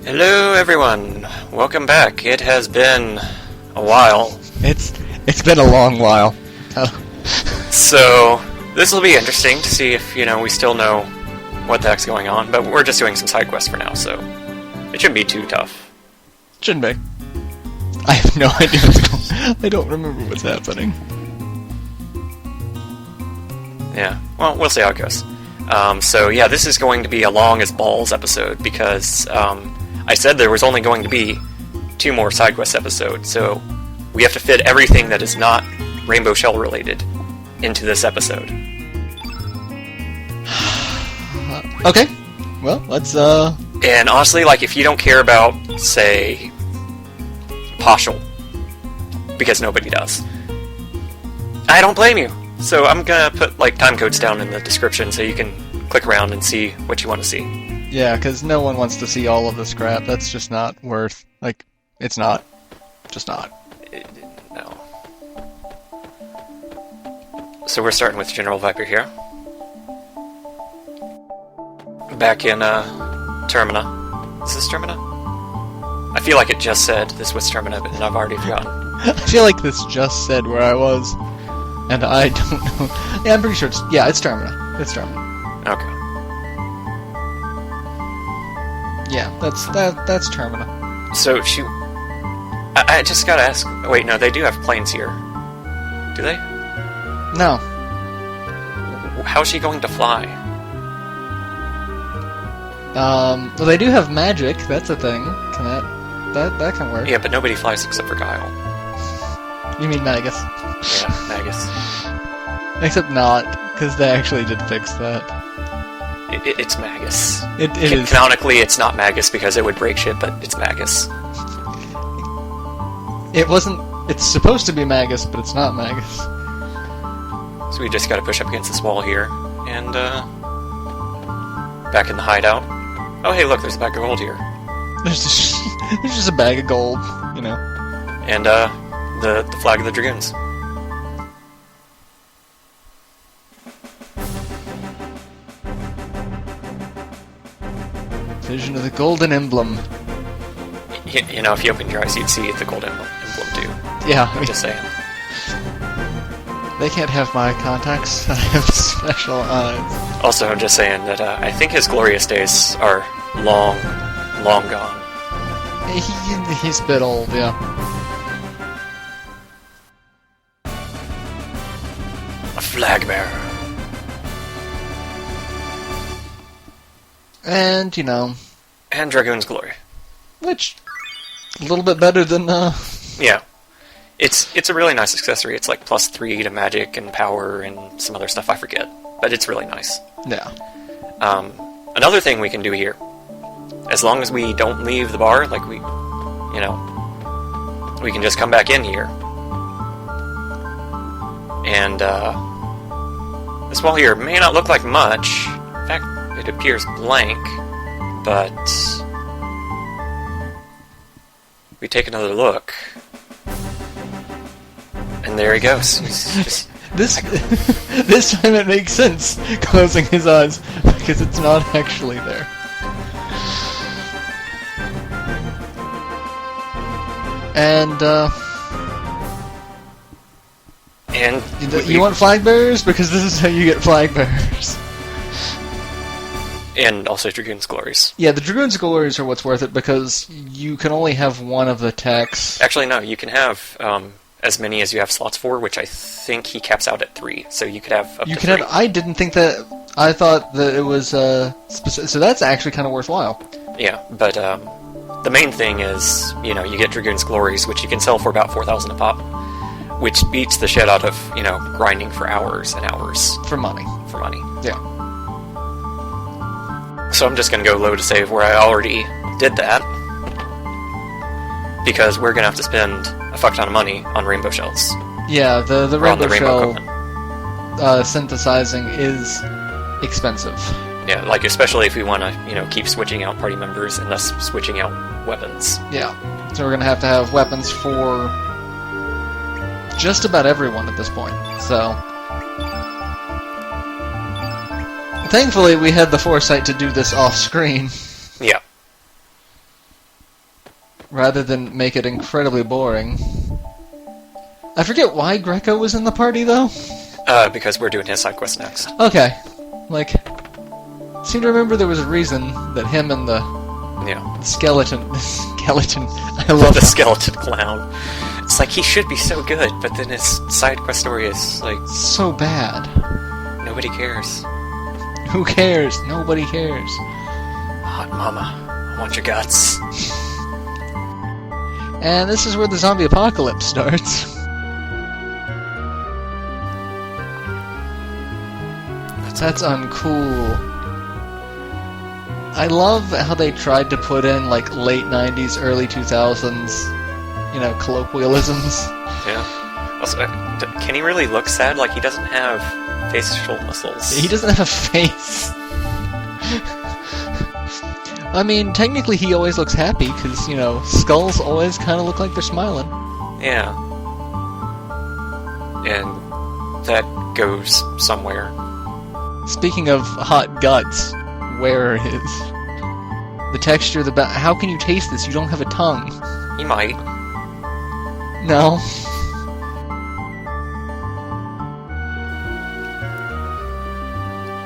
Hello everyone, welcome back. It has been a while. It's been a long while. So, this will be interesting to see if, we still know what the heck's going on, but we're just doing some side quests for now, so it shouldn't be too tough. Shouldn't be. I have no idea what's going on. I don't remember what's happening. Yeah, well, we'll see how it goes. So yeah, this is going to be a long as balls episode, because I said there was only going to be 2 more side quest episodes, so we have to fit everything that is not Rainbow Shell related into this episode. Okay, well, let's And honestly, if you don't care about, say, Poshul, because nobody does, I don't blame you. So I'm gonna put, time codes down in the description so you can click around and see what you want to see. Yeah, because no one wants to see all of this crap. That's just not worth, it's not. Just not. No. So we're starting with General Viper here. Back in, Termina. Is this Termina? I feel like it just said this was Termina, but I've already forgotten. I feel like this just said where I was, and I don't know. Yeah, I'm pretty sure it's Termina. It's Termina. Okay. Yeah, that's Termina. So I just gotta ask. Wait, no, they do have planes here. Do they? No. How's she going to fly? Well, they do have magic. That's a thing. Can that can work? Yeah, but nobody flies except for Guile. You mean Magus? Yeah, Magus. Except not, because they actually did fix that. It's Magus. It is. Canonically, it's not Magus because it would break shit, but it's Magus. It wasn't. It's supposed to be Magus, but it's not Magus. So we just gotta push up against this wall here, and back in the hideout. Oh hey, look, there's a bag of gold here. There's just a bag of gold, And the flag of the Dragoons. Vision of the golden emblem. If you opened your eyes, you'd see the gold emblem too. Yeah, I'm just saying. They can't have my contacts. I have special eyes. Also, I'm just saying that I think his glorious days are long, long gone. He's a bit old, yeah. A flag bearer. And, And Dragoon's Glory. Which, a little bit better than, Yeah. It's a really nice accessory. It's +3 to magic and power and some other stuff I forget. But it's really nice. Yeah. Another thing we can do here, as long as we don't leave the bar, we can just come back in here. And, this wall here may not look like much. In fact, it appears blank, but we take another look. And there he goes. He's just... This time it makes sense, closing his eyes, because it's not actually there. And you want flag bearers? Because this is how you get flag bearers. And also Dragoon's Glories. Yeah, the Dragoon's Glories are what's worth it, because you can only have one of the techs. Actually, no, you can have as many as you have slots for, which I think he caps out at 3. So you could have up to 3. I didn't think that. I thought that it was specific, so that's actually kind of worthwhile. Yeah, but the main thing is, you get Dragoon's Glories, which you can sell for about 4,000 a pop, which beats the shit out of, grinding for hours and hours. For money. Yeah. So I'm just going to go low to save where I already did that, because we're going to have to spend a fuck ton of money on rainbow shells. Yeah, the rainbow shell coconut. synthesizing is expensive. Yeah, especially if we want to, keep switching out party members and thus switching out weapons. Yeah, so we're going to have weapons for just about everyone at this point, so... Thankfully, we had the foresight to do this off-screen. Yeah. rather than make it incredibly boring. I forget why Greco was in the party, though. Because we're doing his side quest next. Okay. Like, seem to remember there was a reason that him and the skeleton, I love the skeleton clown. It's like, he should be so good, but then his side quest story is, like... so bad. Nobody cares. Who cares? Nobody cares. Hot mama, I want your guts. And this is where the zombie apocalypse starts. That's uncool. I love how they tried to put in, like, late 90s, early 2000s, colloquialisms. Yeah. Also, can he really look sad? Like, he doesn't have facial muscles. He doesn't have a face. I mean, technically he always looks happy, because, skulls always kind of look like they're smiling. Yeah. And that goes somewhere. Speaking of hot guts, where it is. The texture, how can you taste this? You don't have a tongue. He might. No.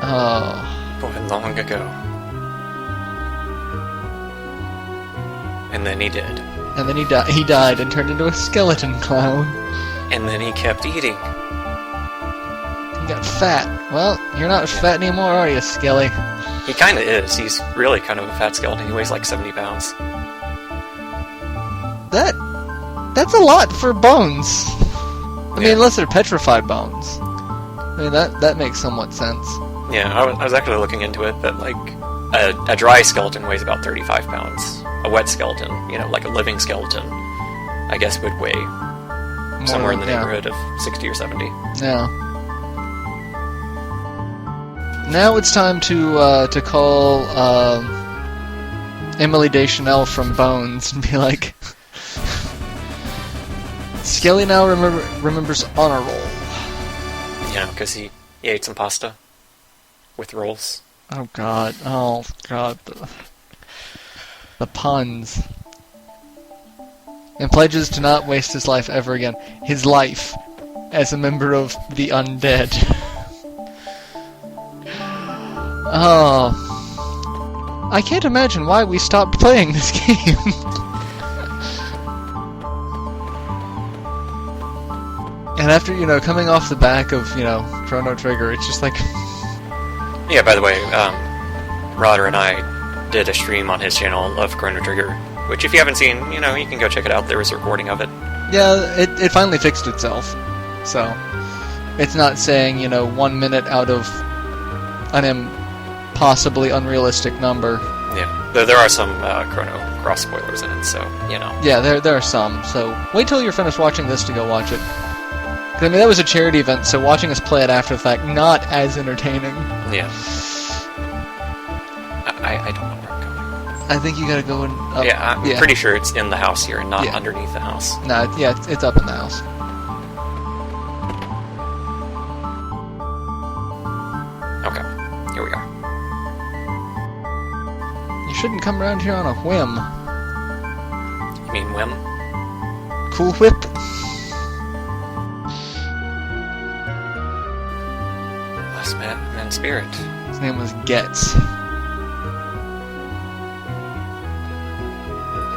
Oh. Boy, long ago. And then he did. And then he died and turned into a skeleton clown. And then he kept eating. He got fat. Well, you're not fat anymore, are you, Skelly? He kinda is. He's really kind of a fat skeleton. He weighs like 70 pounds. That's a lot for bones. I mean, unless they're petrified bones. I mean, that makes somewhat sense. Yeah, I was actually looking into it, that, like, a dry skeleton weighs about 35 pounds. A wet skeleton, like a living skeleton, I guess would weigh somewhere in the neighborhood of 60 or 70. Yeah. Now it's time to call Emily Deschanel from Bones and be like, Skelly now remembers honor roll. Yeah, because he ate some pasta with rolls. Oh god, the puns. And pledges to not waste his life ever again. His life as a member of the undead. Oh. I can't imagine why we stopped playing this game. And after, coming off the back of, Chrono Trigger, it's just like... Yeah, by the way, Rodder and I did a stream on his channel of Chrono Trigger, which if you haven't seen, you can go check it out. There was a recording of it. Yeah, it finally fixed itself. So, it's not saying, 1 minute out of an impossibly unrealistic number. Yeah, there are some Chrono Cross spoilers in it, so, Yeah, there are some, so wait till you're finished watching this to go watch it. 'Cause, I mean, that was a charity event, so watching us play it after the fact, not as entertaining. Yeah. I don't know where I'm going. I think you gotta go and... I'm pretty sure it's in the house here and not underneath the house. No, it's up in the house. Okay, here we are. You shouldn't come around here on a whim. You mean whim? Cool Whip? Last man spirit. His name was Getz.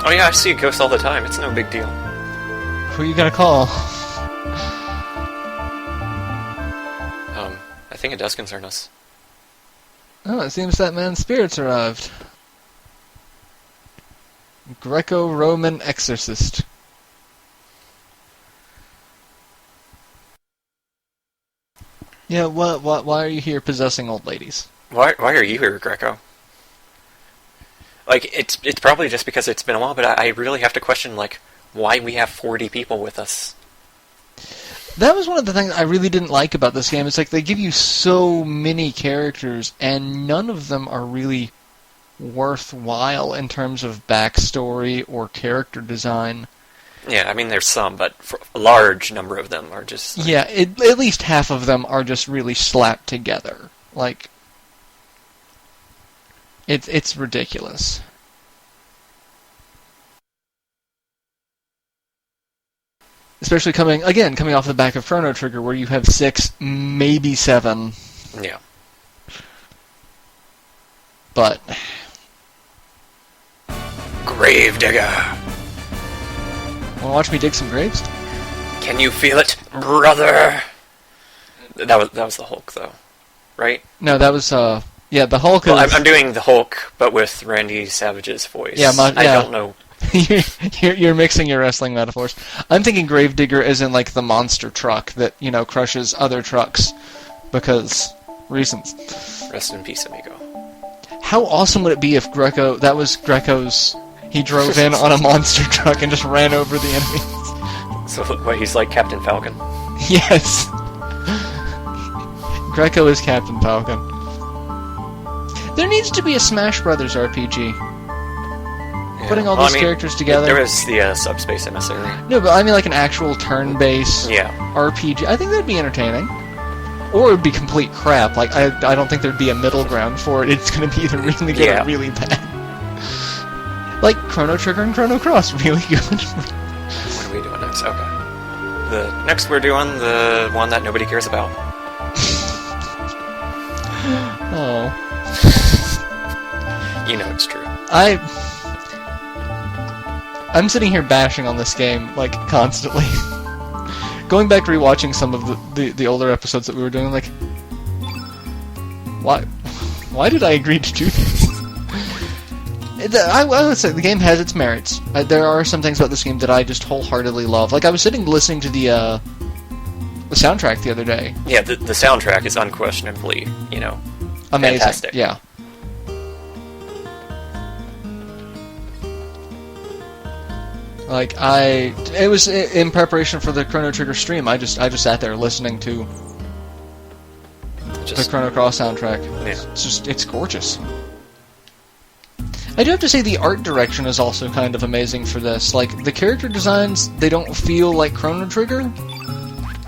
Oh yeah, I see ghosts all the time. It's no big deal. Who are you gonna call? I think it does concern us. Oh, it seems that man's spirits arrived. Greco-Roman exorcist. Yeah, why are you here possessing old ladies? Why are you here, Greco? Like, it's probably just because it's been a while, but I really have to question, like, why we have 40 people with us. That was one of the things I really didn't like about this game. It's like they give you so many characters, and none of them are really worthwhile in terms of backstory or character design. Yeah, I mean, there's some, but for a large number of them are just... Like... Yeah, at least half of them are just really slapped together. Like, it's ridiculous. Especially coming off the back of Chrono Trigger, where you have 6, maybe 7. Yeah. But... Gravedigger. Wanna watch me dig some graves? Can you feel it, brother? That was the Hulk, though, right? No, that was, the Hulk is... Well, I'm doing the Hulk, but with Randy Savage's voice. Yeah, I don't know. you're mixing your wrestling metaphors. I'm thinking Gravedigger as in, like, the monster truck that, crushes other trucks. Because... reasons. Rest in peace, amigo. How awesome would it be if that was Greco's... He drove in on a monster truck and just ran over the enemies. So, what, he's like Captain Falcon? Yes. Greco is Captain Falcon. There needs to be a Smash Brothers RPG. Yeah. Putting all these characters together. There is the Subspace Emissary. No, but I mean like an actual turn-based RPG. I think that'd be entertaining. Or it'd be complete crap. Like, I don't think there'd be a middle ground for it. It's going to be either really good or really bad. Like Chrono Trigger and Chrono Cross, really good. What are we doing next? Okay. Next we're doing the one that nobody cares about. Oh. You know it's true. I'm sitting here bashing on this game, like, constantly. Going back rewatching some of the older episodes that we were doing, like... Why did I agree to do this? I would say the game has its merits. There are some things about this game that I just wholeheartedly love. Like, I was sitting listening to the soundtrack the other day. Yeah, the soundtrack is unquestionably, amazing. Fantastic. Yeah. Like, it was in preparation for the Chrono Trigger stream. I just sat there listening to the Chrono Cross soundtrack. Yeah. It's gorgeous. I do have to say the art direction is also kind of amazing for this. Like, the character designs, they don't feel like Chrono Trigger,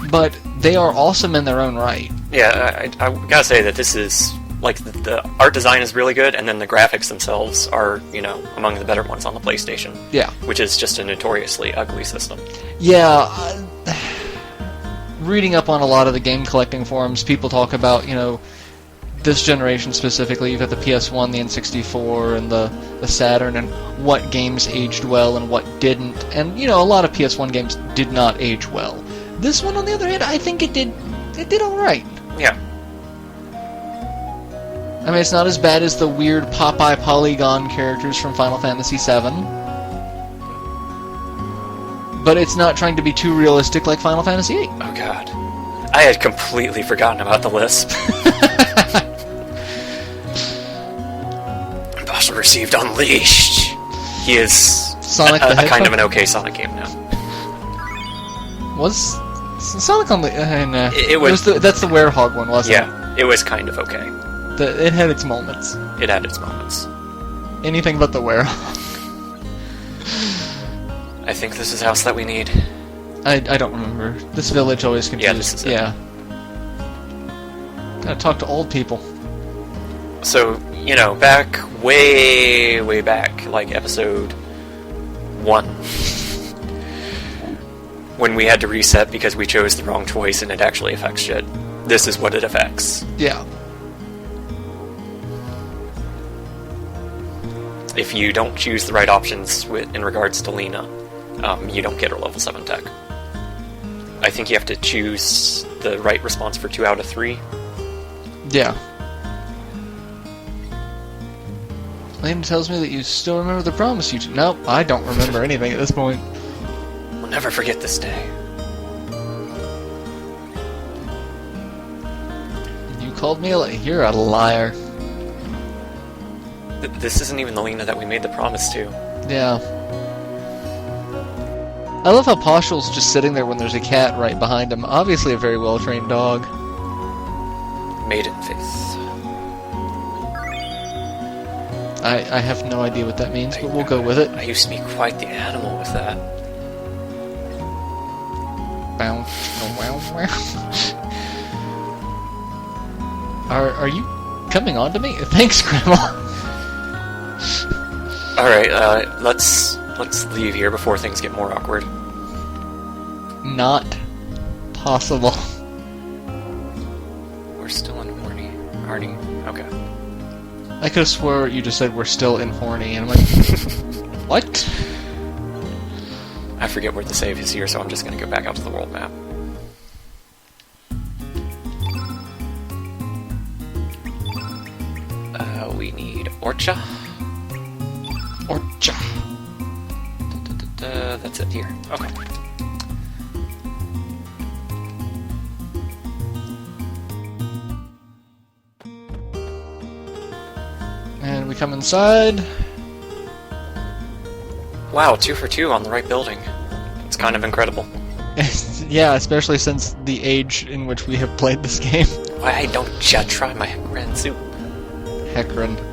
but they are awesome in their own right. Yeah, I gotta say that this is, like, the art design is really good, and then the graphics themselves are, among the better ones on the PlayStation. Yeah. Which is just a notoriously ugly system. Yeah, reading up on a lot of the game collecting forums, people talk about, this generation specifically, you've got the PS1, the N64, and the Saturn, and what games aged well and what didn't. And, a lot of PS1 games did not age well. This one, on the other hand, I think it did alright. Yeah. I mean, it's not as bad as the weird Popeye polygon characters from Final Fantasy VII. But it's not trying to be too realistic like Final Fantasy VIII. Oh god. I had completely forgotten about the lisp. Poshul received Unleashed. He is Sonic the a kind of Hedgehog? an okay Sonic game now. Was Sonic on the... nah. It was... That's the Werehog one, wasn't it? Yeah, it was kind of okay. It had its moments. It had its moments. Anything but the Werehog. I think this is the house that we need. I don't remember. This village always confuses. Yeah, this is it. Yeah. Gotta talk to old people. So, back way back, like episode 1, when we had to reset because we chose the wrong choice and it actually affects shit, this is what it affects. Yeah. If you don't choose the right options in regards to Leena, you don't get her level 7 tech. I think you have to choose the right response for 2 out of 3. Yeah. Leena tells me that you still remember the promise you... Nope, I don't remember anything at this point. We'll never forget this day. You called me You're a liar. This isn't even the Leena that we made the promise to. Yeah. I love how Poshul's just sitting there when there's a cat right behind him. Obviously a very well-trained dog. Maiden faith. I have no idea what that means, but we'll go with it. I used to be quite the animal with that. Bow. Are you coming on to me? Thanks, Grandma. Alright, let's leave here before things get more awkward. not possible. We're still in Horny. Okay. I could have swore you just said we're still in Horny, and I'm like, what? I forget where the save is here, so I'm just going to go back out to the world map. We need Orcha. Orcha. That's it here. Okay. And we come inside. Wow, 2 for 2 on the right building. It's kind of incredible. Yeah, especially since the age in which we have played this game. Why don't you try my Heckran soup? Heckran.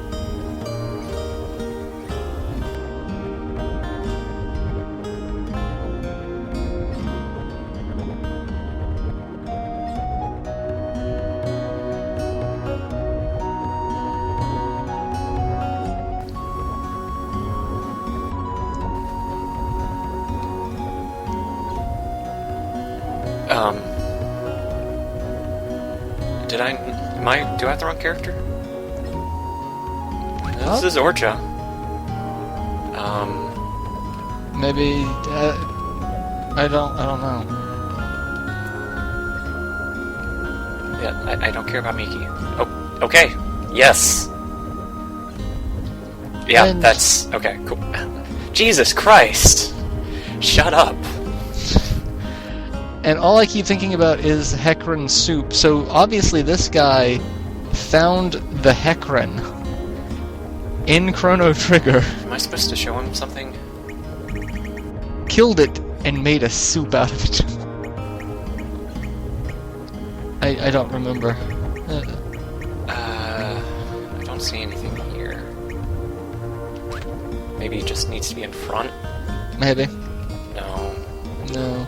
Do I have the wrong character? This is Orcha. Maybe, I don't know. Yeah, I don't care about Miki. Oh, okay. Yes. Yeah, And- that's... Okay, cool. Jesus Christ! Shut up. And all I keep thinking about is Heckran soup. So obviously this guy found the Heckran in Chrono Trigger, Am I supposed to show him something? killed it, and made a soup out of it. I don't remember. I don't see anything here. Maybe it just needs to be in front? Maybe. No. No.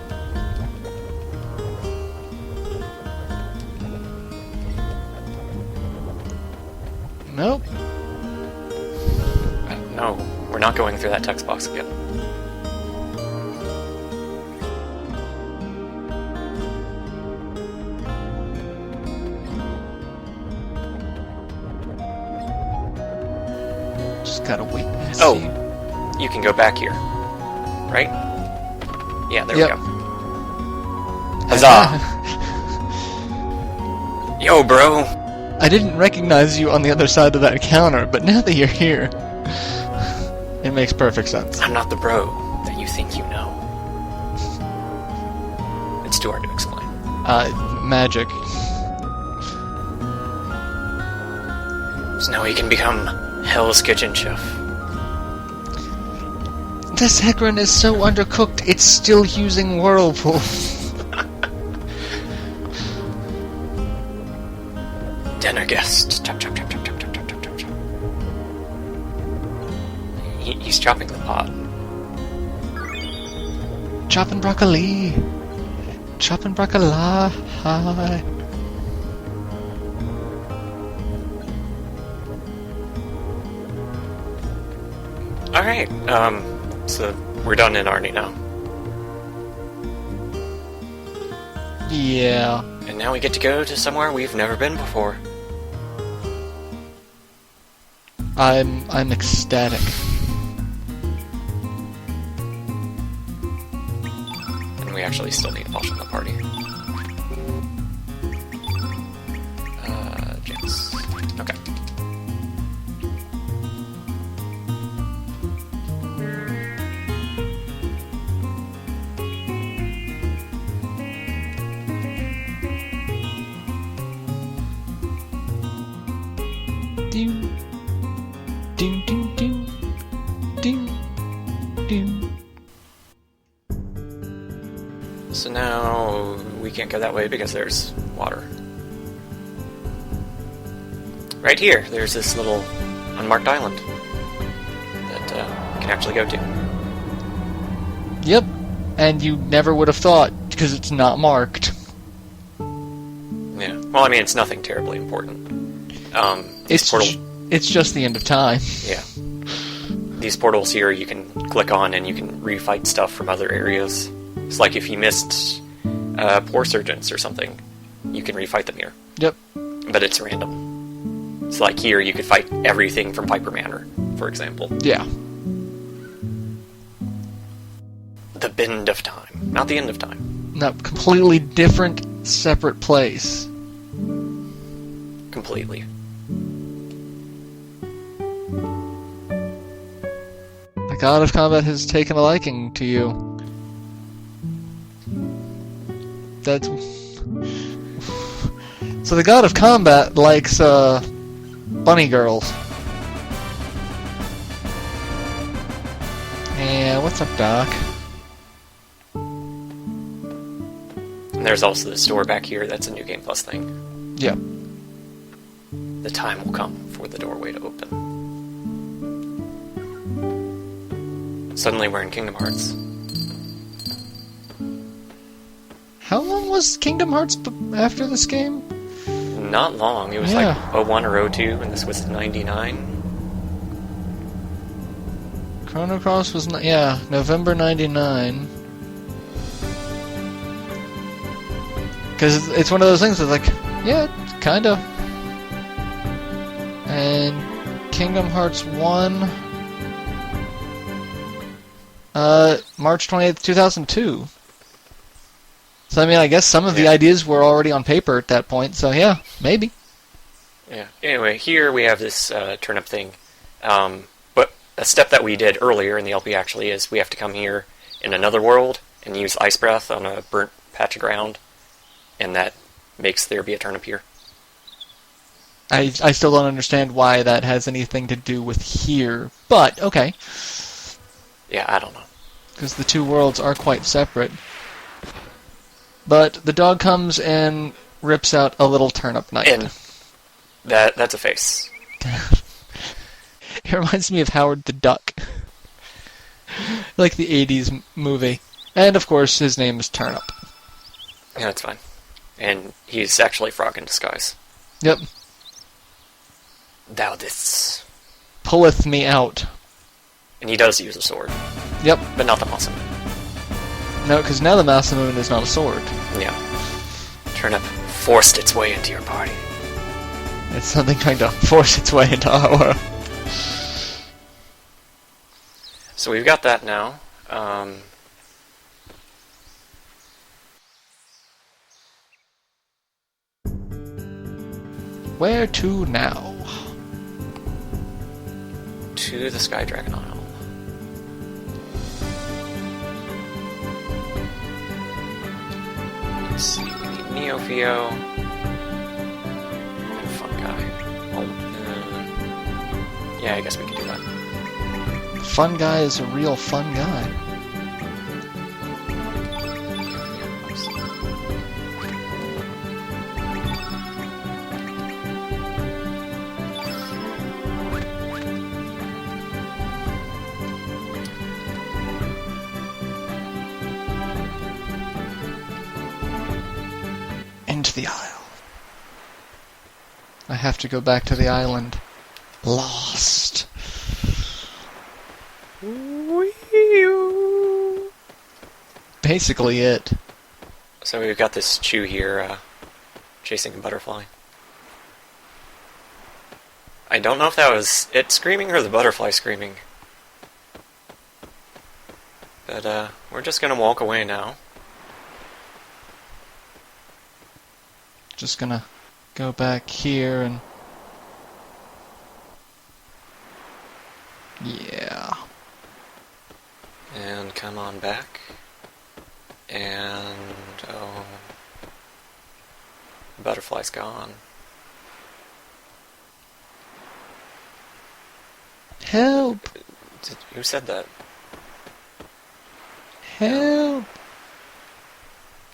Nope. No, we're not going through that text box again. Just gotta wait and see. Oh, you can go back here. Right? Yeah, there Yep. we go. Huzzah! Yo, bro! I didn't recognize you on the other side of that counter, but now that you're here, it makes perfect sense. I'm not the bro that you think you know. It's too hard to explain. Magic. So now he can become Hell's Kitchen Chef. This Heckran is so undercooked, it's still using Whirlpool. Dinner guest. Chop, chop, chop, chop, chop, chop, chop, chop, chop, chop. He's chopping the pot. Chopping broccoli. Chopping broccoli. Hi. Alright, so we're done in Arnie now. Yeah. And now we get to go to somewhere we've never been before. I'm ecstatic. And we actually still need Poshul in the party. Janice. Okay. Ding. Ding, ding, ding. Ding. Ding. So now we can't go that way because there's water. Right here, there's this little unmarked island that we can actually go to. Yep. And you never would have thought, because it's not marked. Yeah. Well, I mean, it's nothing terribly important. It's just the end of time. Yeah. These portals here you can click on and you can refight stuff from other areas. It's like if you missed Poor Surgeons or something, you can refight them here. Yep. But it's random. So like here, you could fight everything from Piper Manor, for example. Yeah. The Bend of Time. Not the End of Time. No, completely different, separate place. Completely. The God of Combat has taken a liking to you. That's... So the God of Combat likes, bunny girls. Yeah, what's up, Doc? And there's also the store back here that's a New Game Plus thing. Yeah. The time will come for the doorway to open. Suddenly we're in Kingdom Hearts. How long was Kingdom Hearts after this game? Not long. It was like 01 or 02, and this was 99. Chrono Cross was, November 99. Because it's one of those things that's like, yeah, kinda. And Kingdom Hearts 1... March 28th, 2002. So, I mean, I guess some of the ideas were already on paper at that point, so yeah, maybe. Yeah. Anyway, here we have this turnip thing. But a step that we did earlier in the LP actually is we have to come here in another world and use Ice Breath on a burnt patch of ground, and that makes there be a turnip here. I still don't understand why that has anything to do with here, but okay. Yeah, I don't know. Because the two worlds are quite separate. But the dog comes and rips out a little turnip knife. And that's a face. It reminds me of Howard the Duck. Like the 80s movie. And of course, his name is Turnip. Yeah, that's fine. And he's actually Frog in disguise. Yep. Thou didst. Pulleth me out. And he does use a sword. Yep. But not the Masamune. No, because now the Masamune is not a sword. Yeah. Turnip forced its way into your party. It's something trying to force its way into our world. So we've got that now. Where to now? To the Sky Dragon Isle. Let's see, we need NeoFio and Funguy. Yeah, I guess we can do that. Fun guy is a real fun guy. Into the Isle. I have to go back to the island. Lost. Basically it. So we've got this Chew here, chasing a butterfly. I don't know if that was it screaming or the butterfly screaming. But, we're just gonna walk away now. Just gonna go back here and... Yeah. And come on back. And... oh... the butterfly's gone. Help! Who said that? Help!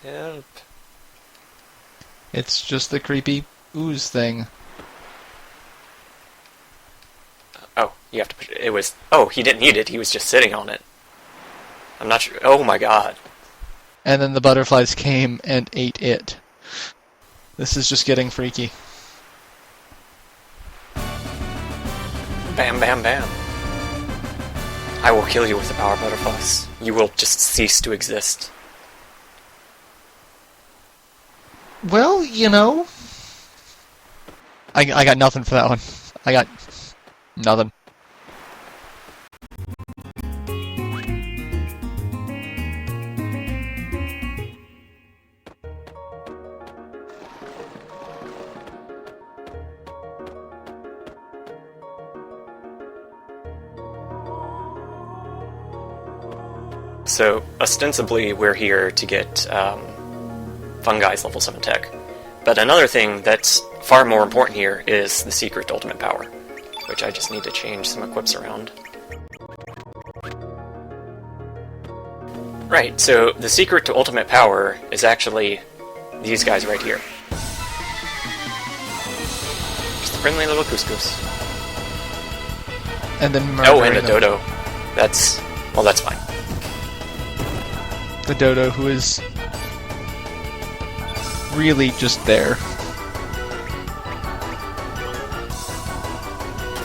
Help. It's just the creepy ooze thing. Oh, you have to push it. It was... oh, he didn't eat it. He was just sitting on it. I'm not sure... oh my god. And then the butterflies came and ate it. This is just getting freaky. Bam, bam, bam. I will kill you with the power butterflies. You will just cease to exist. Well, you know... I got nothing for that one. I got... nothing. So, ostensibly, we're here to get Funguy's level 7 tech. But another thing that's far more important here is the secret to ultimate power, which I just need to change some equips around. Right, so the secret to ultimate power is actually these guys right here. Just a friendly little couscous. And then and a dodo. That's... well, that's fine. The dodo who is really just there.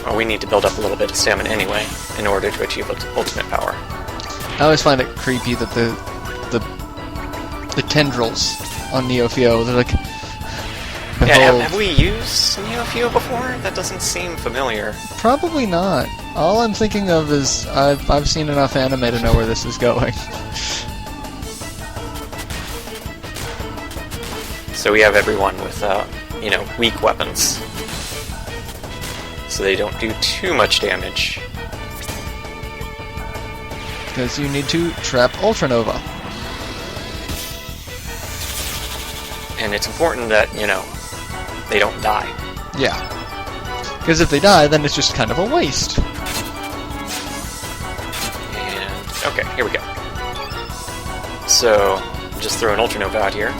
Well, we need to build up a little bit of stamina anyway, in order to achieve ultimate power. I always find it creepy that the tendrils on NeoFio, they're like... Yeah, have we used NeoFio before? That doesn't seem familiar. Probably not. All I'm thinking of is I've seen enough anime to know where this is going. So we have everyone with, weak weapons. So they don't do too much damage. Because you need to trap Ultranova. And it's important that, they don't die. Yeah. Because if they die, then it's just kind of a waste. And, okay, here we go. So, just throw an Ultranova out here.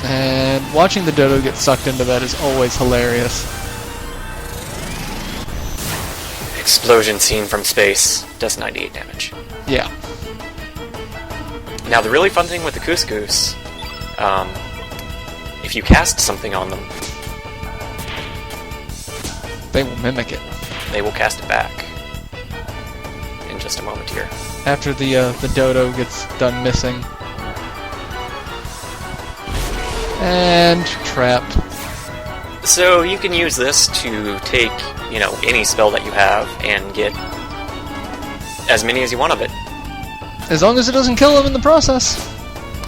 And watching the dodo get sucked into that is always hilarious. Explosion seen from space does 98 damage. Yeah. Now, the really fun thing with the couscous, if you cast something on them, they will mimic it. They will cast it back. In just a moment here. After the dodo gets done missing. And trapped. So you can use this to take, any spell that you have and get as many as you want of it. As long as it doesn't kill them in the process.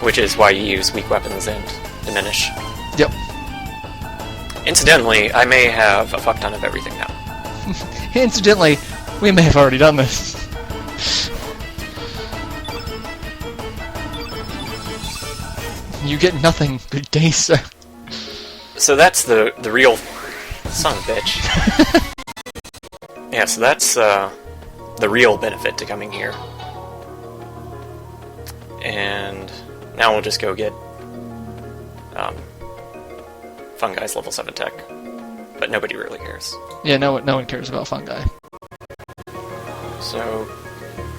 Which is why you use weak weapons and diminish. Yep. Incidentally, I may have a fuck ton of everything now. Incidentally, we may have already done this. You get nothing, big day, sir. So that's the real... son of a bitch. Yeah, so that's the real benefit to coming here. And now we'll just go get Funguy's level 7 tech. But nobody really cares. Yeah, no one cares about Funguy. So,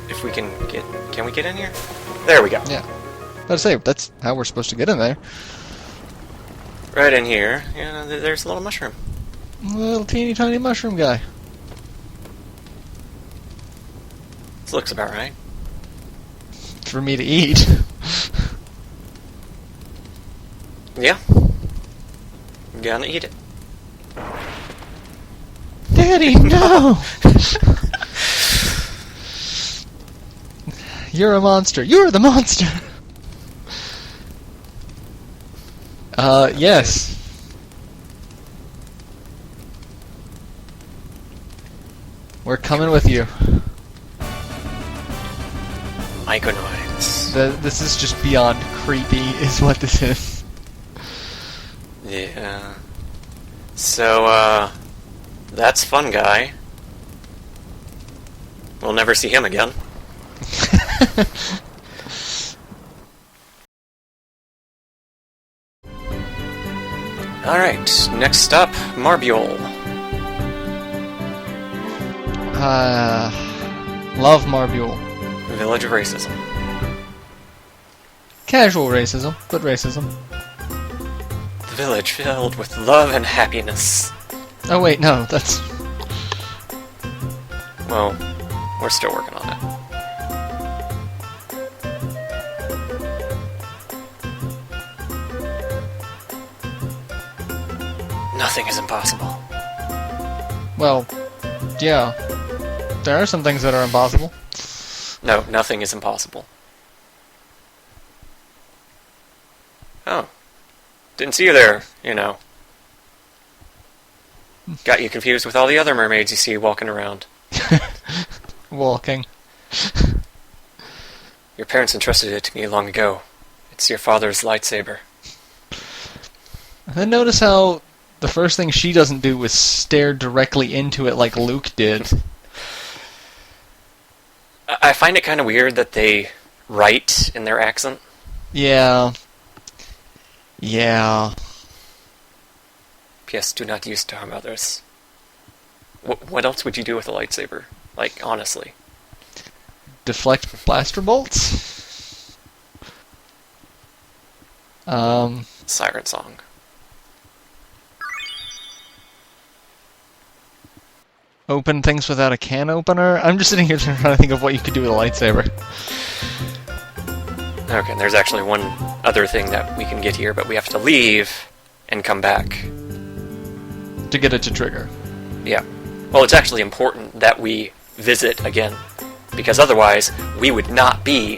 if we can get... can we get in here? There we go. Yeah. Let's say, that's how we're supposed to get in there. Right in here. Yeah, there's a little mushroom. Little teeny tiny mushroom guy. This looks about right. For me to eat. Yeah. I'm gonna eat it. Daddy, no! You're a monster. You're the monster! Yes. We're coming with you. Myconoids. This is just beyond creepy, is what this is. Yeah. So, that's Funguy. We'll never see him again. Alright, next up, Marbule. Love Marbule. Village of Racism. Casual racism, but racism. The village filled with love and happiness. Oh wait, no, that's... Well, We're still working on it. Nothing is impossible. Well, yeah. There are some things that are impossible. No, nothing is impossible. Oh. Didn't see you there, you know. Got you confused with all the other mermaids you see walking around. Walking. Your parents entrusted it to me long ago. It's your father's lightsaber. And then notice how the first thing she doesn't do is stare directly into it like Luke did. I find it kind of weird that they write in their accent. Yeah. Yeah. P.S. Do not use to harm others. What else would you do with a lightsaber? Like, honestly. Deflect blaster bolts? Siren song. Open things without a can opener? I'm just sitting here trying to think of what you could do with a lightsaber. Okay, and there's actually one other thing that we can get here, but we have to leave and come back. To get it to trigger. Yeah. Well, it's actually important that we visit again, because otherwise we would not be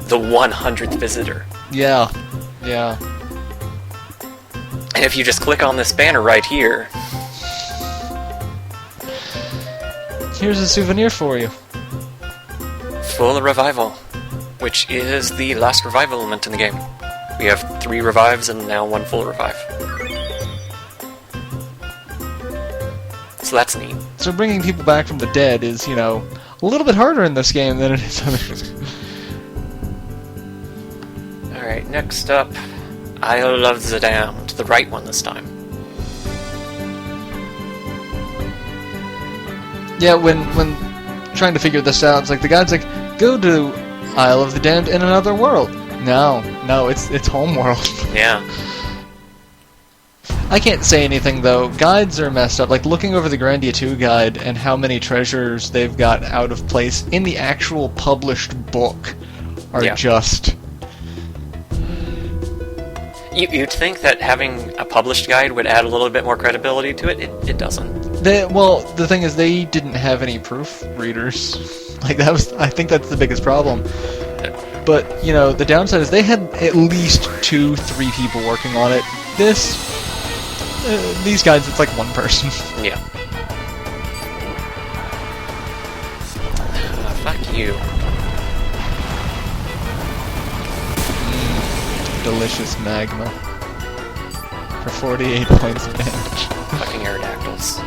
the 100th visitor. Yeah. Yeah. And if you just click on this banner right here... Here's a souvenir for you. FullRevival, which is the last revival element in the game. We have 3 revives and now 1 full revive. So that's neat. So bringing people back from the dead is, you know, a little bit harder in this game than it is others. Alright, next up, Isle of the Damned. The right one this time. Yeah, when trying to figure this out, it's like the guy's like, go to Isle of the Damned in another world. No, it's homeworld. Yeah. I can't say anything though. Guides are messed up. Like looking over the Grandia 2 guide and how many treasures they've got out of place in the actual published book are just... You'd think that having a published guide would add a little bit more credibility to it. It doesn't. Well, the thing is, they didn't have any proofreaders. Like, I think that's the biggest problem. But, you know, the downside is they had at least 2-3 people working on it. These guys, it's like one person. Yeah. Fuck you. Delicious magma. For 48 points of damage. Fucking Aerodactyls.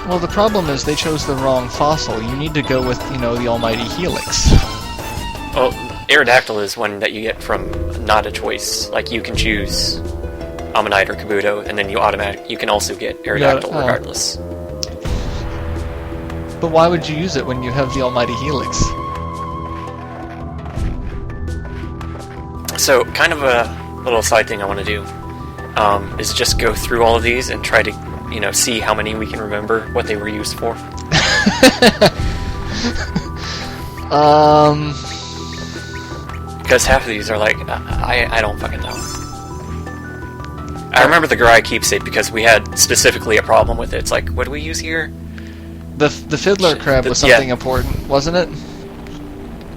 Well, the problem is they chose the wrong fossil. You need to go with, you know, the almighty Helix. Well, Aerodactyl is one that you get from not a choice. Like, you can choose Ammonite or Kabuto, and then you can also get Aerodactyl regardless. But why would you use it when you have the almighty Helix? So, kind of a little side thing I want to do is just go through all of these and try to, you know, see how many we can remember what they were used for. Because half of these are like, I don't fucking know. I remember the Garai keepsake because we had specifically a problem with it. It's like, what do we use here? The fiddler crab was something important, wasn't it?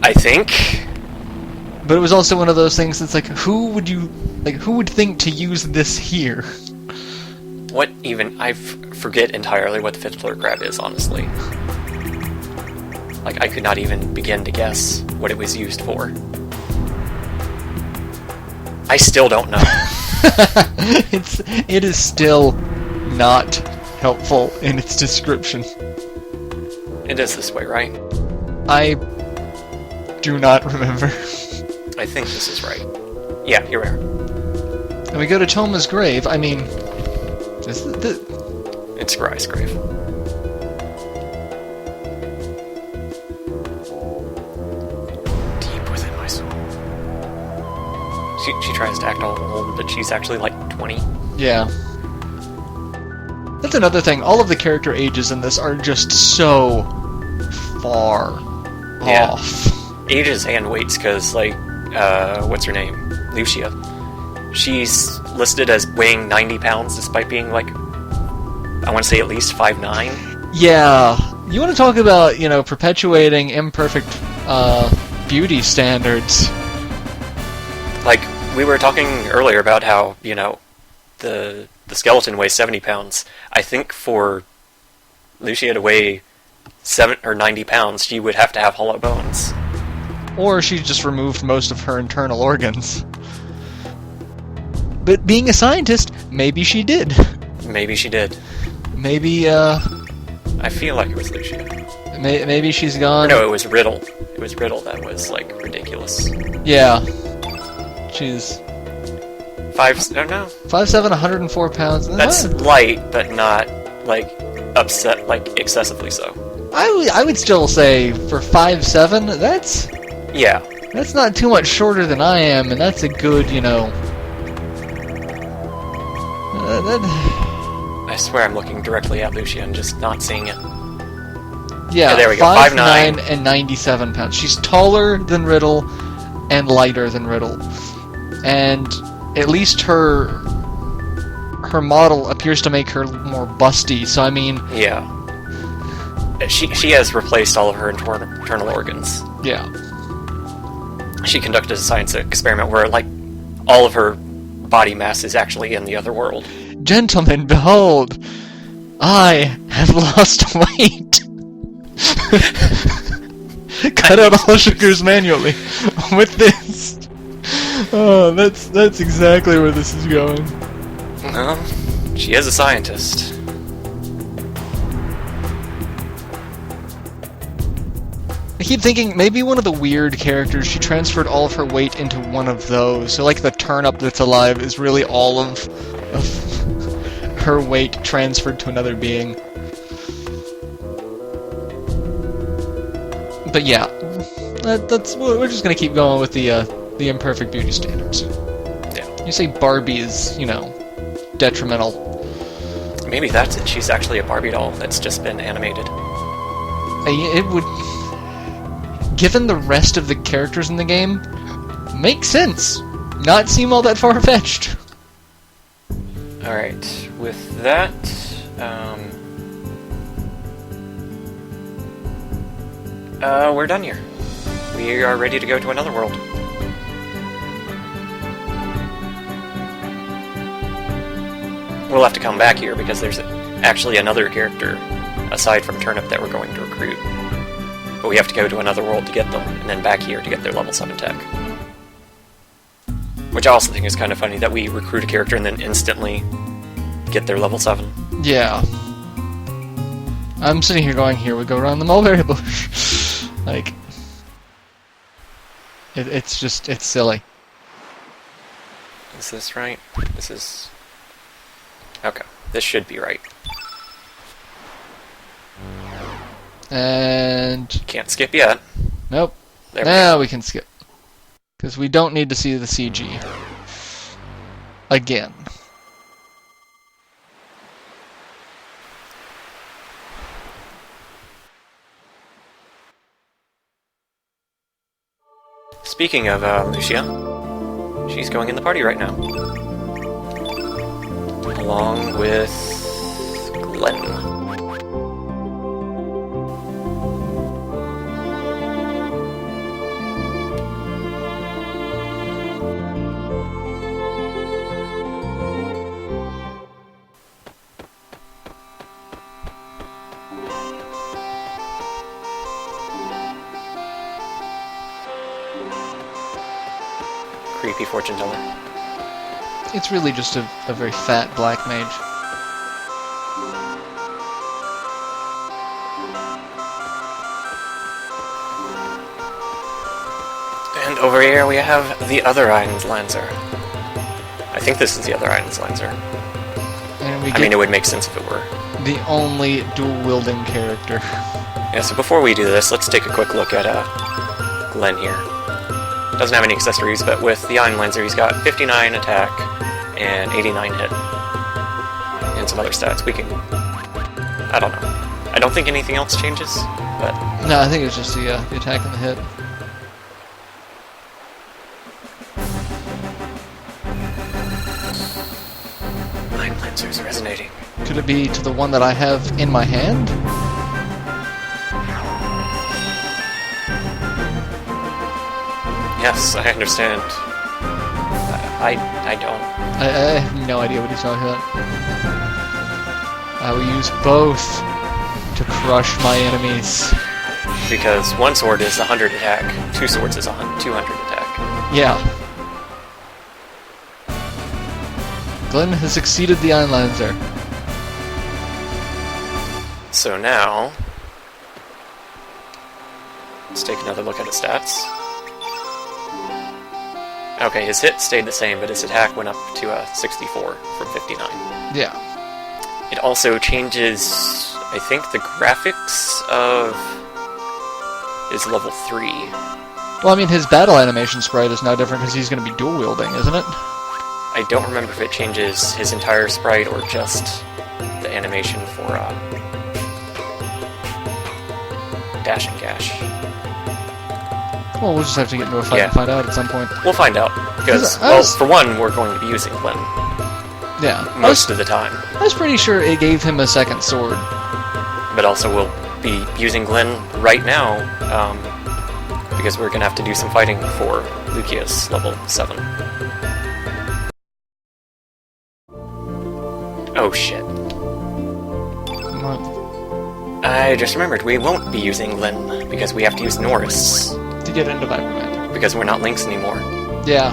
I think. But it was also one of those things that's like, who would think to use this here? What even? I forget entirely what the fiddler crab is, honestly. Like, I could not even begin to guess what it was used for. I still don't know. It is still not helpful in its description. It is this way, right? I do not remember. I think this is right. Yeah, here we are. And we go to Toma's grave. I mean, it's Garai's grave. Deep within my soul. She tries to act all old, but she's actually like 20. Yeah. That's another thing. All of the character ages in this are just so far off. Ages and weights, because, like, what's her name? Luccia. She's listed as weighing 90 pounds despite being, like, I want to say at least 5'9". Yeah. You want to talk about, perpetuating imperfect beauty standards. Like, we were talking earlier about how, the skeleton weighs 70 pounds. I think for Luccia to weigh 90 pounds, she would have to have hollow bones. Or she just removed most of her internal organs. But being a scientist, maybe she did. Maybe she did. Maybe, I feel like it was Luccia. Maybe she's gone... No, it was Riddle. It was Riddle that was, like, ridiculous. Yeah. She's... 5'7", 104 pounds. That's light, but not, like, excessively so. I would still say, for 5'7", that's... Yeah. That's not too much shorter than I am, and that's a good, I swear I'm looking directly at Luccia and just not seeing it. Yeah, there we go. 5'9" and 97 pounds. She's taller than Riddle and lighter than Riddle. And at least her model appears to make her more busty, so I mean... Yeah. She has replaced all of her internal organs. Yeah. She conducted a science experiment where, like, all of her body mass is actually in the other world. Gentlemen, behold! I have lost weight! Cut out all sugars manually with this. Oh, that's exactly where this is going. Well, she is a scientist. I keep thinking maybe one of the weird characters, she transferred all of her weight into one of those. So like the Turnip that's alive is really all of her weight transferred to another being. But yeah, we're just gonna keep going with the imperfect beauty standards. Yeah. You say Barbie is, detrimental. Maybe that's it. She's actually a Barbie doll that's just been animated. It would, given the rest of the characters in the game, make sense. Not seem all that far-fetched. Alright, with that, we're done here. We are ready to go to another world. We'll have to come back here because there's actually another character aside from Turnip that we're going to recruit. But we have to go to another world to get them, and then back here to get their level 7 tech. Which I also think is kind of funny that we recruit a character and then instantly get their level 7. Yeah. I'm sitting here going, here we go around the mulberry bush. Like, it's silly. Is this right? This is... Okay, this should be right. And... Can't skip yet. Nope. There we can skip. Because we don't need to see the CG. Again. Speaking of Luccia, she's going in the party right now. Along with Glenn. Creepy fortune teller. It's really just a very fat black mage. And over here we have the other Irenes Lancer. I think this is the other Irenes Lancer. And I mean, it would make sense if it were. The only dual-wielding character. Yeah, so before we do this, let's take a quick look at Glenn here. Doesn't have any accessories, but with the Iron Lancer, he's got 59 attack and 89 hit. And some other stats. We can... I don't know. I don't think anything else changes, but... No, I think it's just the attack and the hit. Mind Lancer's resonating. Could it be to the one that I have in my hand? Yes, I understand. I don't. I have no idea what he's talking about. I will use both to crush my enemies. Because one sword is 100 attack, two swords is 200 attack. Yeah. Glenn has succeeded the Einlanzer. So now... let's take another look at his stats. Okay, his hit stayed the same, but his attack went up to 64 from 59. Yeah. It also changes, I think, the graphics of his level 3. Well, I mean, his battle animation sprite is now different because he's going to be dual wielding, isn't it? I don't remember if it changes his entire sprite or just the animation for dash and gash. Well, we'll just have to get into a fight and find out at some point. We'll find out, because, well, for one, we're going to be using Glenn. Yeah. Most of the time. I was pretty sure it gave him a second sword. But also we'll be using Glenn right now, because we're going to have to do some fighting for Luccia's level 7. Oh shit. What? I just remembered, we won't be using Glenn, because we have to use Norris. To get into Vibraman. Because we're not Lynx anymore. Yeah.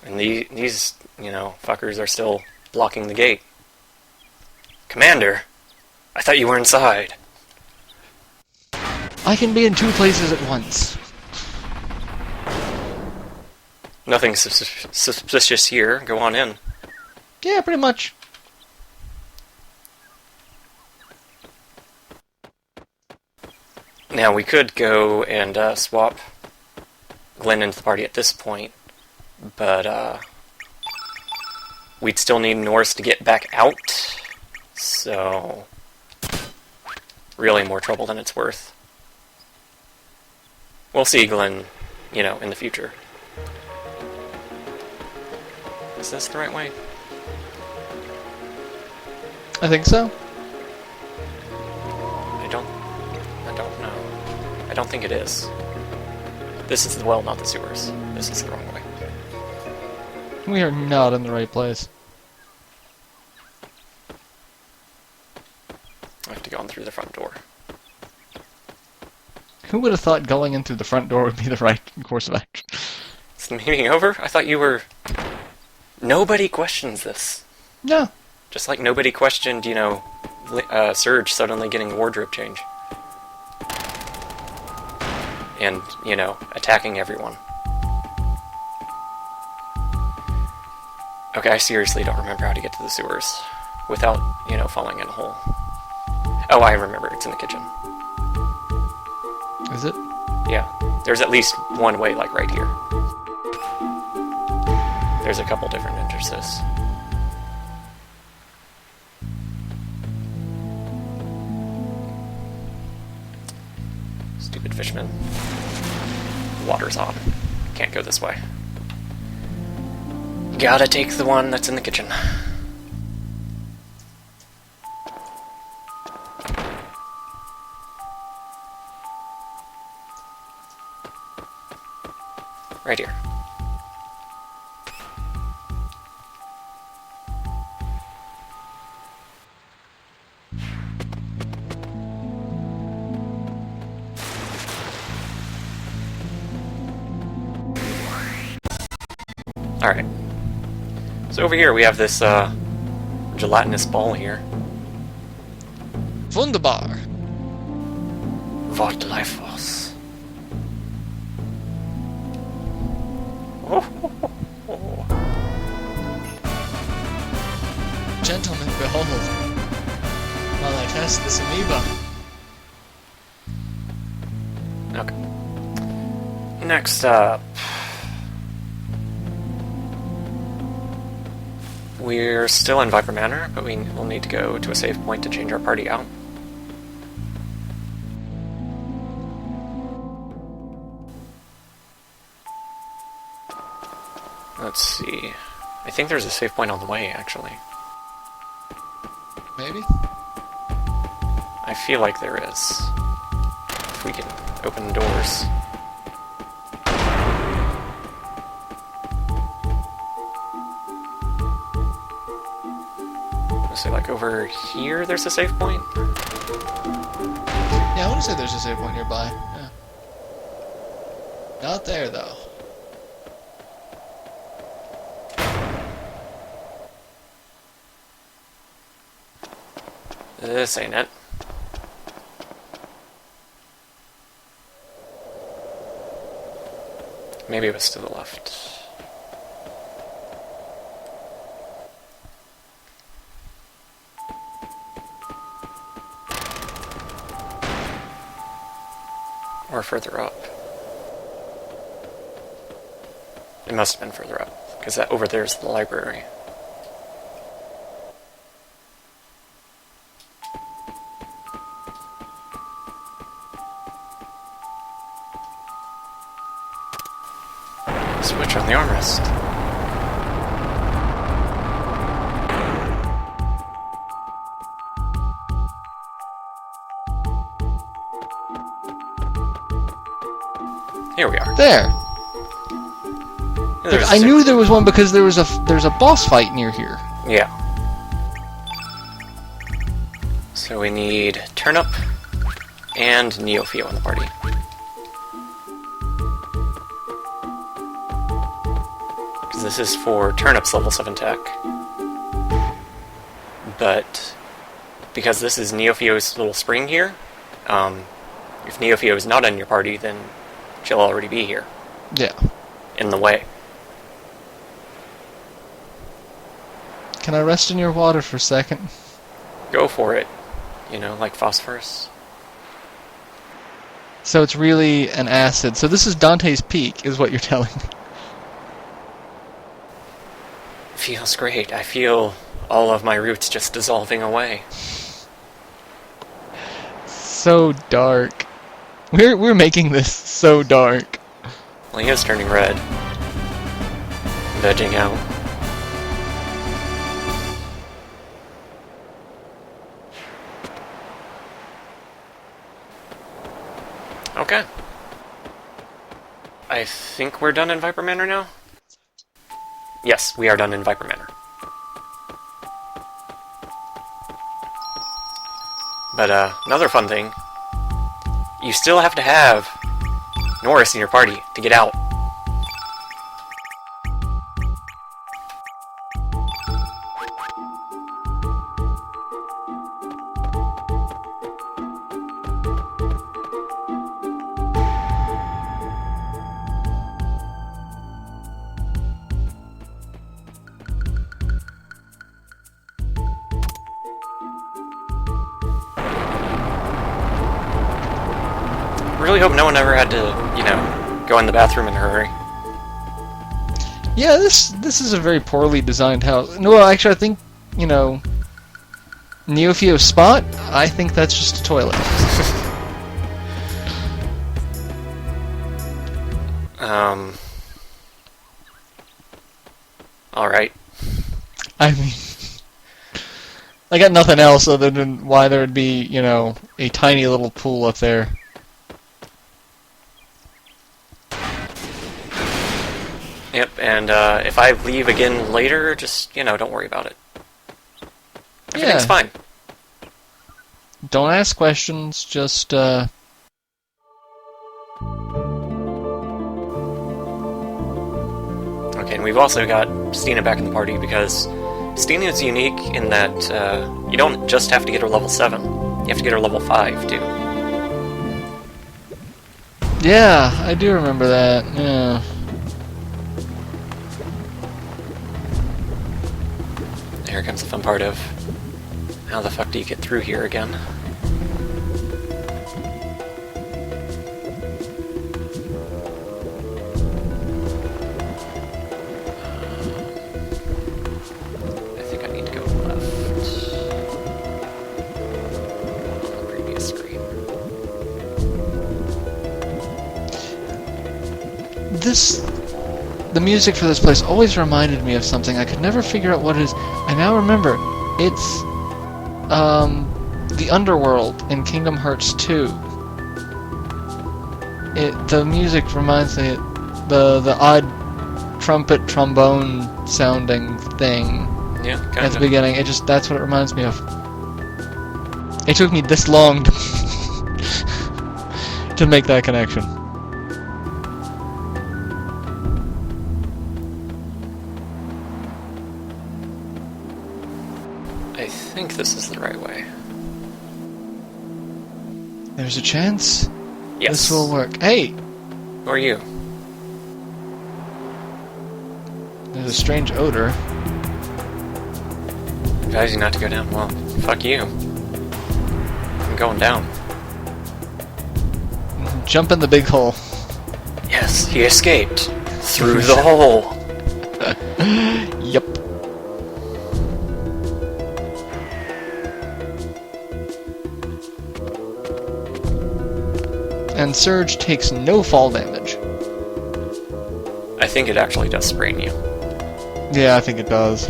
And these, you know, fuckers are still blocking the gate. Commander, I thought you were inside. I can be in two places at once. Nothing suspicious here. Go on in. Yeah, pretty much. Now, we could go and swap Glenn into the party at this point, but we'd still need Norris to get back out, so really more trouble than it's worth. We'll see Glenn, you know, in the future. Is this the right way? I think so. I don't know. I don't think it is. This is the well, not the sewers. This is the wrong way. We are not in the right place. I have to go in through the front door. Who would have thought going in through the front door would be the right course of action? Is the meeting over? I thought you were... Nobody questions this. No. Just like nobody questioned, you know, Surge suddenly getting a wardrobe change. And, you know, attacking everyone. Okay, I seriously don't remember how to get to the sewers without, you know, falling in a hole. Oh, I remember. It's in the kitchen. Is it? Yeah. There's at least one way, like, right here. There's a couple different entrances. Stupid fishman. Water's on. Can't go this way. Gotta take the one that's in the kitchen. Right here. Alright. So over here we have this gelatinous ball here. Wunderbar. What life was. Gentlemen, behold. While I test this amoeba. Okay. Next up. We're still in Viper Manor, but we will need to go to a save point to change our party out. Let's see. I think there's a save point on the way, actually. Maybe? I feel like there is. If we can open the doors. Let's say, like, over here there's a save point? Yeah, I want to say there's a save point nearby. Yeah. Not there, though. This ain't it. Maybe it was to the left. Or further up. It must have been further up, because that over there's the library. Switch on the armrest. Here we are. There! There's I knew there was one because there's a boss fight near here. Yeah. So we need Turnip and NeoFio in the party. Because this is for Turnip's level 7 tech. But because this is NeoFio's little spring here, if NeoFio is not in your party, then she'll already be here. Yeah. In the way. Can I rest in your water for a second? Go for it. You know, like phosphorus. So it's really an acid. So this is Dante's Peak, is what you're telling me. Feels great. I feel all of my roots just dissolving away. So dark. We're making this so dark. Well, he is turning red. Vegging out. Okay. I think we're done in Viper Manor now? Yes, we are done in Viper Manor. But, another fun thing. You still have to have Norris in your party to get out. Really hope no one ever had to, you know, go in the bathroom in a hurry. Yeah, this is a very poorly designed house. No, well, actually, I think, you know, NeoFio's spot, I think that's just a toilet. Alright. I mean, I got nothing else other than why there would be, you know, a tiny little pool up there. Yep, and if I leave again later, just, you know, don't worry about it. Everything's fine. Don't ask questions, just, Okay, and we've also got Steena back in the party, because Steena is unique in that you don't just have to get her level 7. You have to get her level 5, too. Yeah, I do remember that, yeah. Here comes the fun part of how the fuck do you get through here again? the music for this place always reminded me of something. I could never figure out what it is. I now remember. It's the underworld in Kingdom Hearts 2. The music reminds me the odd trumpet trombone sounding thing. Yeah, kind at the beginning. That's what it reminds me of. It took me this long to make that connection. I think this is the right way. There's a chance Yes. this will work. Hey! Who are you? There's a strange odor. Advise you not to go down. Well, fuck you. I'm going down. Jump in the big hole. Yes, he escaped. Through the hole. Yep. And Surge takes no fall damage. I think it actually does sprain you. Yeah, I think it does.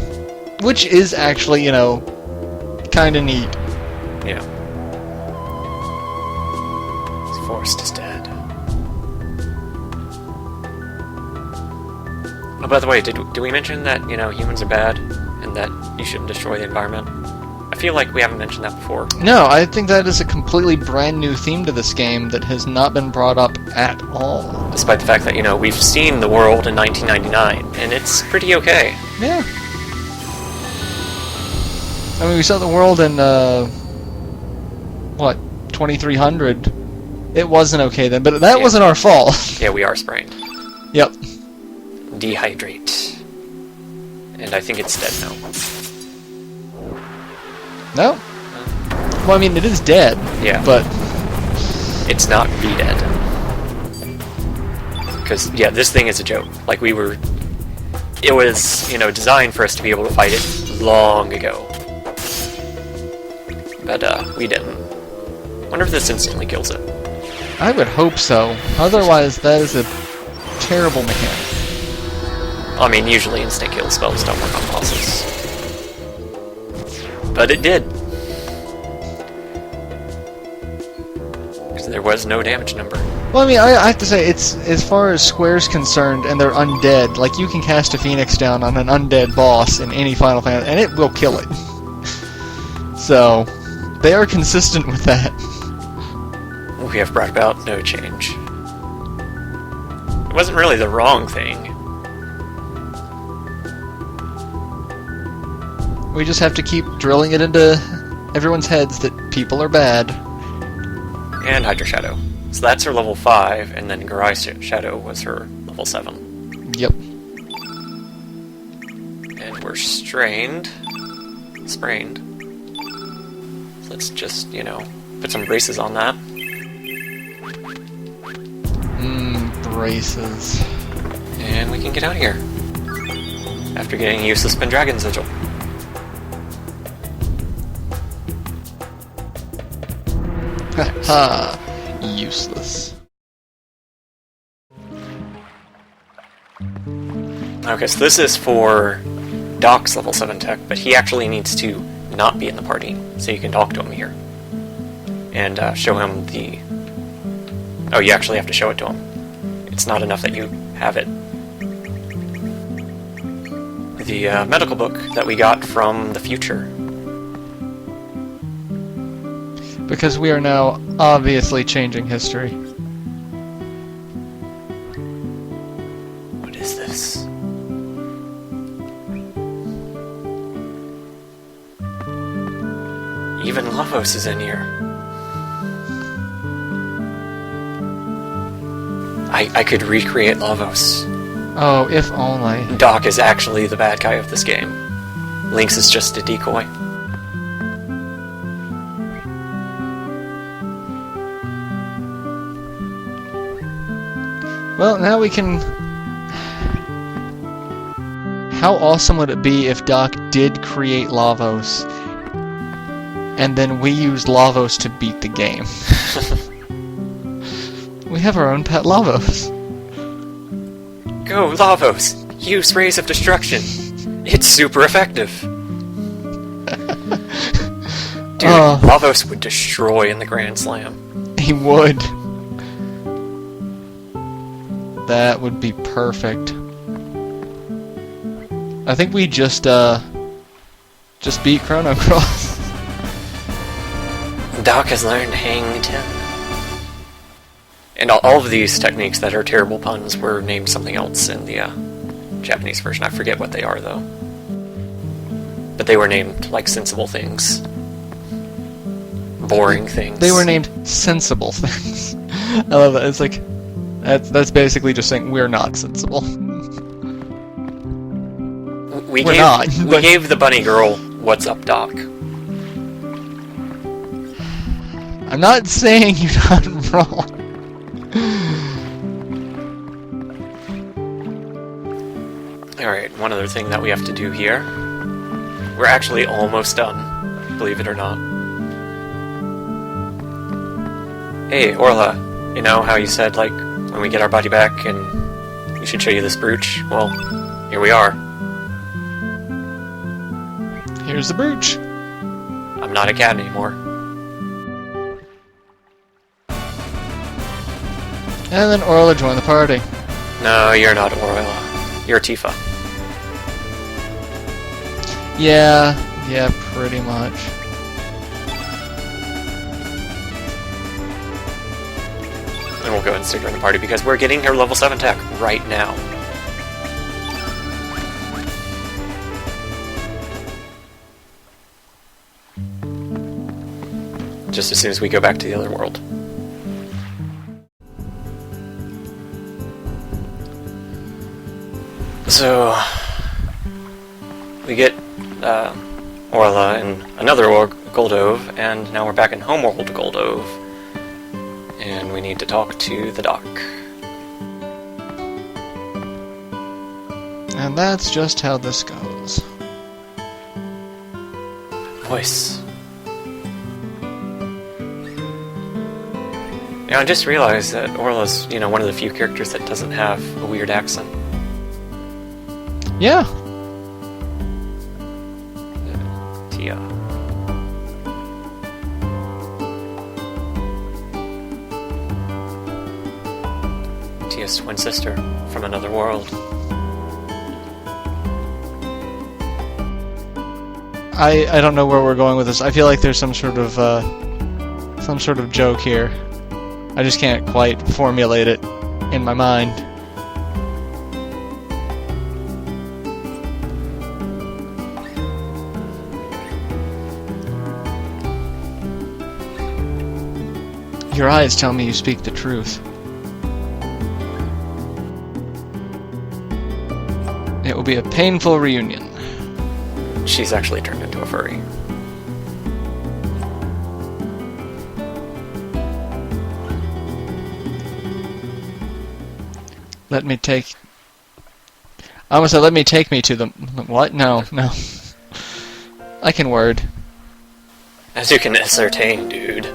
Which is actually, kinda neat. Yeah. This forest is dead. Oh, by the way, did we mention that, humans are bad and that you shouldn't destroy the environment? I feel like we haven't mentioned that before. No, I think that is a completely brand new theme to this game that has not been brought up at all. Despite the fact that, we've seen the world in 1999, and it's pretty okay. Yeah. I mean, we saw the world in, 2300? It wasn't okay then, but that wasn't our fault. Yeah, we are sprained. Yep. Dehydrate. And I think it's dead now. No? Well, I mean, it is dead. Yeah. But it's not re-dead. Because, this thing is a joke. Like, it was, designed for us to be able to fight it long ago. But, we didn't. Wonder if this instantly kills it. I would hope so. Otherwise, that is a terrible mechanic. I mean, usually instant kill spells don't work on bosses. But it did. Because there was no damage number. Well, I mean, I have to say, it's as far as Square's concerned, and they're undead. Like, you can cast a Phoenix down on an undead boss in any Final Fantasy, and it will kill it. So, they are consistent with that. We have brought about no change. It wasn't really the wrong thing. We just have to keep drilling it into everyone's heads that people are bad. And Hydra Shadow. So that's her level 5, and then Garai Shadow was her level 7. Yep. And we're sprained. So let's just, put some braces on that. Braces. And we can get out of here. After getting useless Pendragon Sigil. Haha. Useless. Okay, so this is for Doc's level 7 tech, but he actually needs to not be in the party, so you can talk to him here. And show him the... Oh, you actually have to show it to him. It's not enough that you have it. The medical book that we got from the future. Because we are now obviously changing history. What is this? Even Lavos is in here. I could recreate Lavos. Oh, if only. Doc is actually the bad guy of this game. Lynx is just a decoy. Well, now we can... How awesome would it be if Doc did create Lavos, and then we used Lavos to beat the game? We have our own pet Lavos. Go, Lavos! Use Rays of Destruction! It's super effective! Dude, Lavos would destroy in the Grand Slam. He would. That would be perfect. I think we just beat Chrono Cross. Doc has learned Hang 10. And all of these techniques that are terrible puns were named something else in the Japanese version. I forget what they are, though. But they were named, like, sensible things. Boring things. They were named sensible things. I love that. It's like, that's basically just saying we're not sensible. We gave the bunny girl, "What's up, Doc?" I'm not saying you're not wrong. Alright, one other thing that we have to do here. We're actually almost done, believe it or not. Hey, Orlha, you know how you said, like, when we get our body back and we should show you this brooch? Well, here we are. Here's the brooch. I'm not a cat anymore. And then Orlha joined the party. No, you're not Orlha. You're Tifa. Yeah, pretty much. And we'll go ahead and stick her in the party because we're getting her level 7 tech right now. Just as soon as we go back to the other world. So, we get Orlha in another Goldove, and now we're back in Homeworld Goldove, and we need to talk to the doc. And that's just how this goes. Voice. Yeah, I just realized that Orla's, one of the few characters that doesn't have a weird accent. Yeah. Tia. Tia's twin sister from another world. I don't know where we're going with this. I feel like there's some sort of joke here. I just can't quite formulate it in my mind. Your eyes tell me you speak the truth. It will be a painful reunion. She's actually turned into a furry. Let me take me to the... What? No. I can word. As you can ascertain, dude.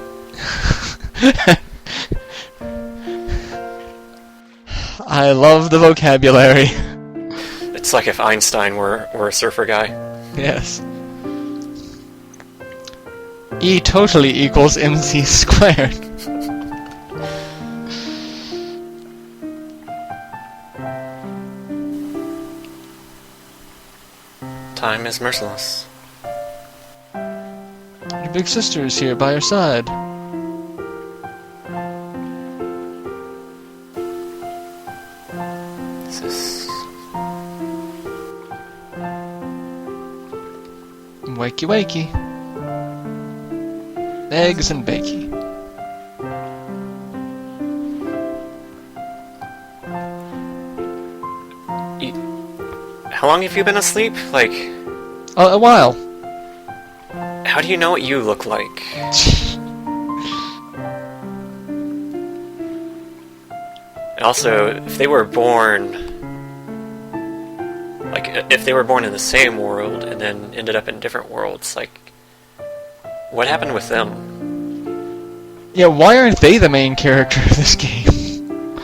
I love the vocabulary. It's like if Einstein were a surfer guy. Yes. E totally equals MC squared. Time is merciless. Your big sister is here by your side. This is... Wakey wakey. Eggs and bakey. How long have you been asleep? Like... A while. How do you know what you look like? And also, if they were born... Like, if they were born in the same world and then ended up in different worlds, like... What happened with them? Yeah, why aren't they the main character of this game?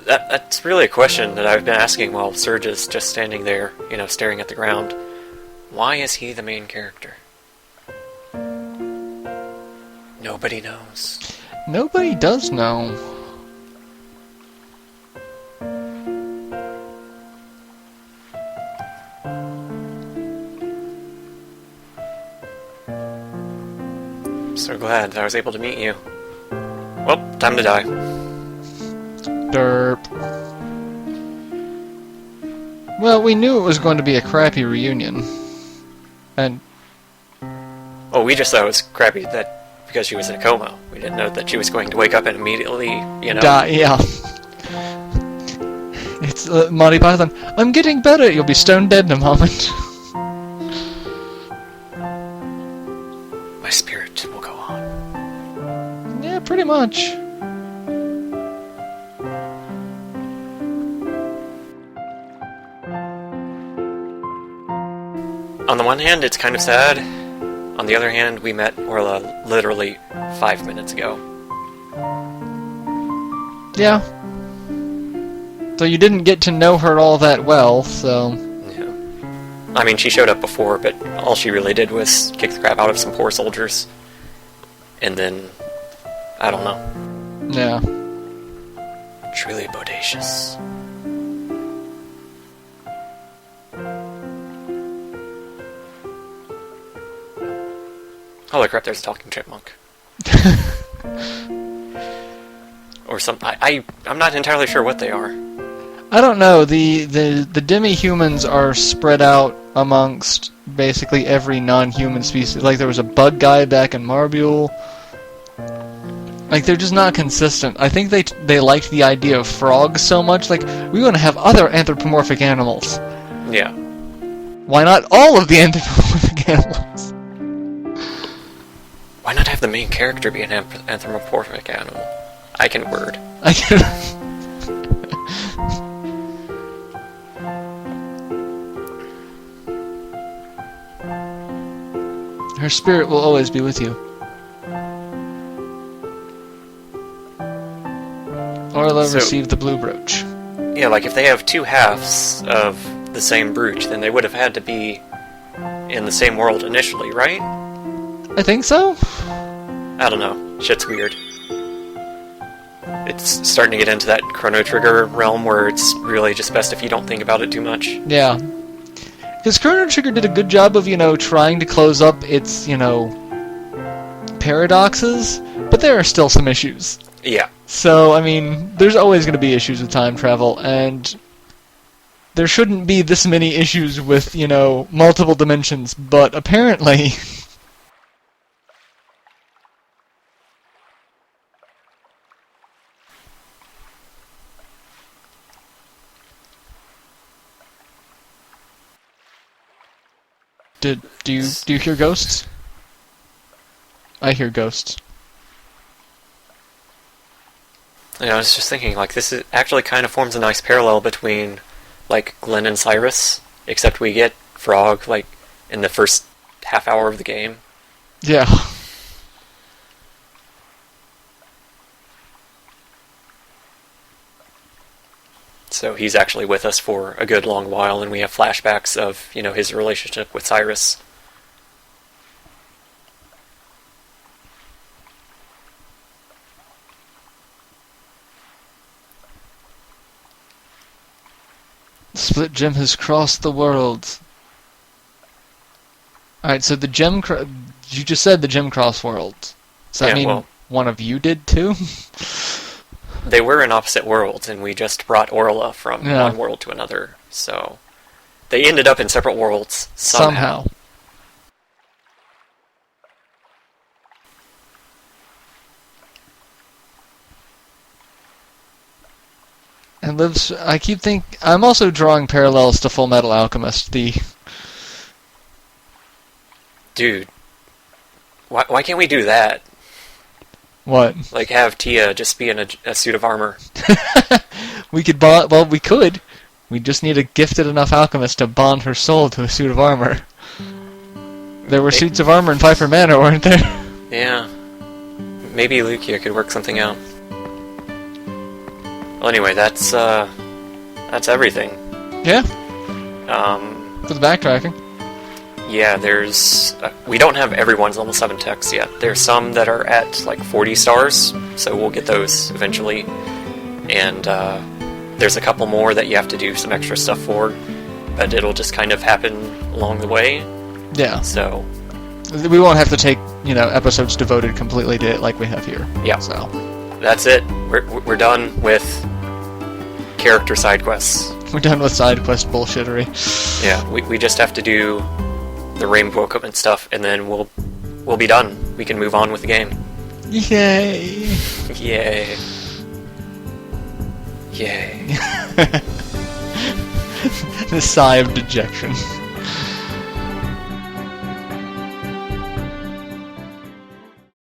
That's really a question that I've been asking while Serge is just standing there, staring at the ground. Why is he the main character? Nobody knows. Nobody does know. I'm so glad that I was able to meet you. Well, time to die. Derp. Well, we knew it was going to be a crappy reunion. And... Oh, we just thought it was crappy because she was in a coma. We didn't know that she was going to wake up and immediately, die, yeah. It's Monty Python. I'm getting better. You'll be stone dead in a moment. My spirit will go on. Yeah, pretty much. On the one hand, it's kind of sad. On the other hand, we met Orlha literally 5 minutes ago. Yeah. So you didn't get to know her all that well, so... Yeah. I mean, she showed up before, but all she really did was kick the crap out of some poor soldiers. And then... I don't know. Yeah. Truly bodacious. Holy crap, there's a talking chipmunk. Or some... I'm not entirely sure what they are. I don't know. The demi-humans are spread out amongst basically every non-human species. Like, there was a bug guy back in Marbule. Like, they're just not consistent. I think they liked the idea of frogs so much. Like, we want to have other anthropomorphic animals. Yeah. Why not all of the anthropomorphic animals? Why not have the main character be an anthropomorphic animal? I can word. Her spirit will always be with you. Orlha received the blue brooch. Yeah, like if they have two halves of the same brooch, then they would have had to be in the same world initially, right? I think so. I don't know. Shit's weird. It's starting to get into that Chrono Trigger realm where it's really just best if you don't think about it too much. Yeah. Because Chrono Trigger did a good job of, trying to close up its, paradoxes, but there are still some issues. Yeah. So, I mean, there's always going to be issues with time travel, and there shouldn't be this many issues with, multiple dimensions, but apparently... Do you hear ghosts? I hear ghosts. I was just thinking, this actually kind of forms a nice parallel between, Glenn and Cyrus, except we get Frog, in the first half hour of the game. Yeah. So he's actually with us for a good long while, and we have flashbacks of, his relationship with Cyrus. Split gem has crossed the world. Alright, so the gem... you just said the gem cross world. Does that mean one of you did, too? They were in opposite worlds, and we just brought Orlha from one world to another, so... They ended up in separate worlds, somehow. And lives... I'm also drawing parallels to Full Metal Alchemist, Dude. Why can't we do that? What? Have Tia just be in a suit of armor. We could bond... Well, we could. We just need a gifted enough alchemist to bond her soul to a suit of armor. There were suits of armor in Piper Manor, weren't there? Yeah. Maybe Luccia could work something out. Well, anyway, that's everything. Yeah, Um, for the backtracking. yeah, there's... we don't have everyone's level 7 techs yet. There's some that are at, like, 40 stars, so we'll get those eventually. And, there's a couple more that you have to do some extra stuff for, but it'll just kind of happen along the way. Yeah. So... we won't have to take, episodes devoted completely to it like we have here. yeah. So That's it. We're done with character side quests. we're done with side quest bullshittery. Yeah, we just have to do the rainbow equipment stuff, and then we'll be done. We can move on with the game. Yay! Yay. Yay. The sigh of dejection.